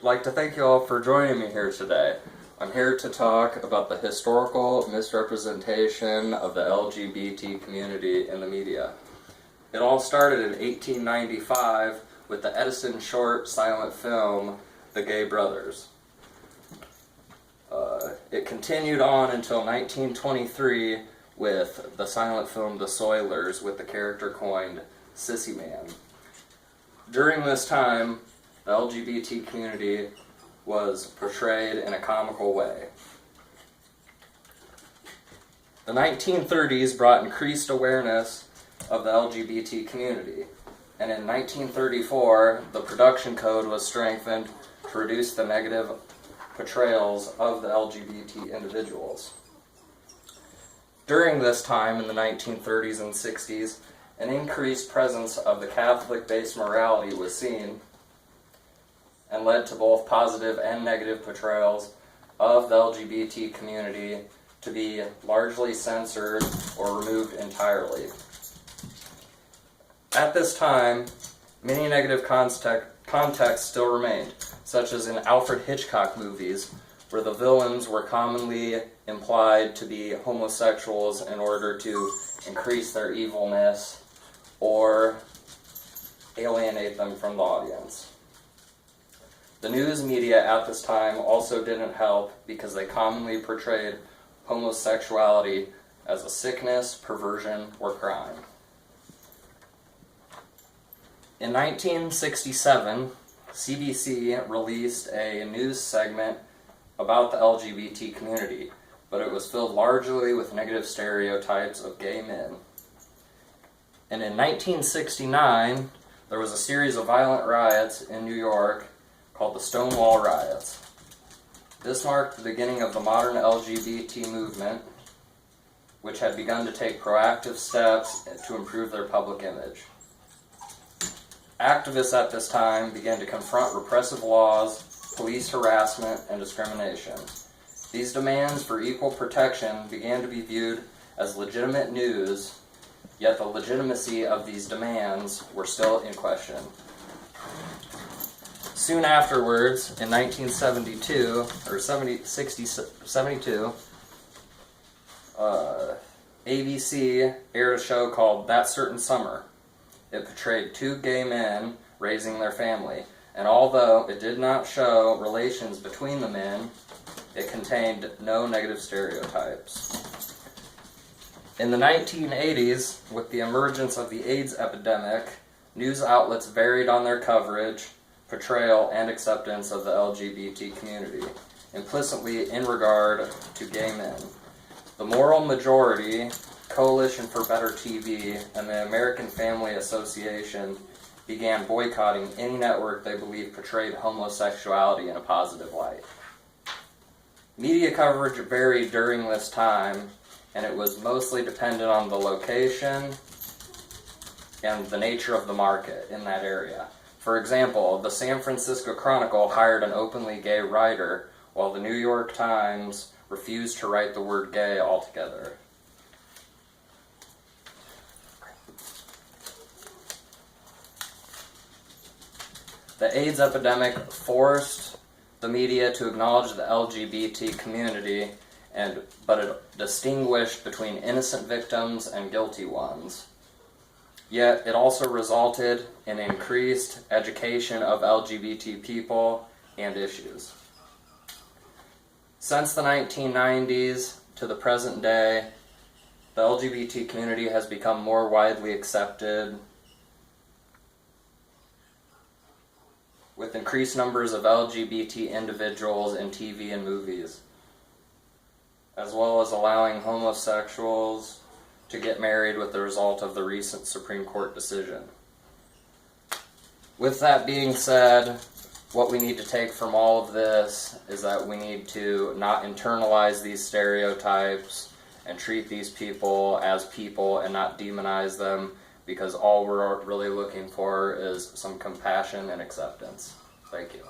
like to thank you all for joining me here today. I'm here to talk about the historical misrepresentation of the LGBT community in the media. It all started in 1895 with the Edison short silent film, The Gay Brothers. It continued on until 1923 with the silent film The Soilers, with the character coined Sissy Man. During this time, the LGBT community was portrayed in a comical way. The 1930s brought increased awareness of the LGBT community, and in 1934, the production code was strengthened to reduce the negative portrayals of the LGBT individuals. During this time, in the 1930s and 60s, an increased presence of the Catholic-based morality was seen and led to both positive and negative portrayals of the LGBT community to be largely censored or removed entirely. At this time, many negative contexts still remained, such as in Alfred Hitchcock movies, where the villains were commonly implied to be homosexuals in order to increase their evilness or alienate them from the audience. The news media at this time also didn't help because they commonly portrayed homosexuality as a sickness, perversion, or crime. In 1967, CBC released a news segment about the LGBT community, but it was filled largely with negative stereotypes of gay men. And in 1969, there was a series of violent riots in New York called the Stonewall Riots. This marked the beginning of the modern LGBT movement, which had begun to take proactive steps to improve their public image. Activists at this time began to confront repressive laws, police harassment, and discrimination. These demands for equal protection began to be viewed as legitimate news, yet the legitimacy of these demands were still in question. Soon afterwards, in 1972, ABC aired a show called That Certain Summer. It portrayed two gay men raising their family, and although it did not show relations between the men, it contained no negative stereotypes. In the 1980s, with the emergence of the AIDS epidemic, news outlets varied on their coverage, portrayal, and acceptance of the LGBT community, implicitly in regard to gay men. The Moral Majority, Coalition for Better TV, and the American Family Association began boycotting any network they believed portrayed homosexuality in a positive light. Media coverage varied during this time, and it was mostly dependent on the location and the nature of the market in that area. For example, the San Francisco Chronicle hired an openly gay writer, while the New York Times refused to write the word gay altogether. The AIDS epidemic forced the media to acknowledge the LGBT community, but it distinguished between innocent victims and guilty ones. Yet it also resulted in increased education of LGBT people and issues. Since the 1990s to the present day, the LGBT community has become more widely accepted, with increased numbers of LGBT individuals in TV and movies, as well as allowing homosexuals to get married with the result of the recent Supreme Court decision. With that being said, what we need to take from all of this is that we need to not internalize these stereotypes and treat these people as people and not demonize them, because all we're really looking for is some compassion and acceptance. Thank you.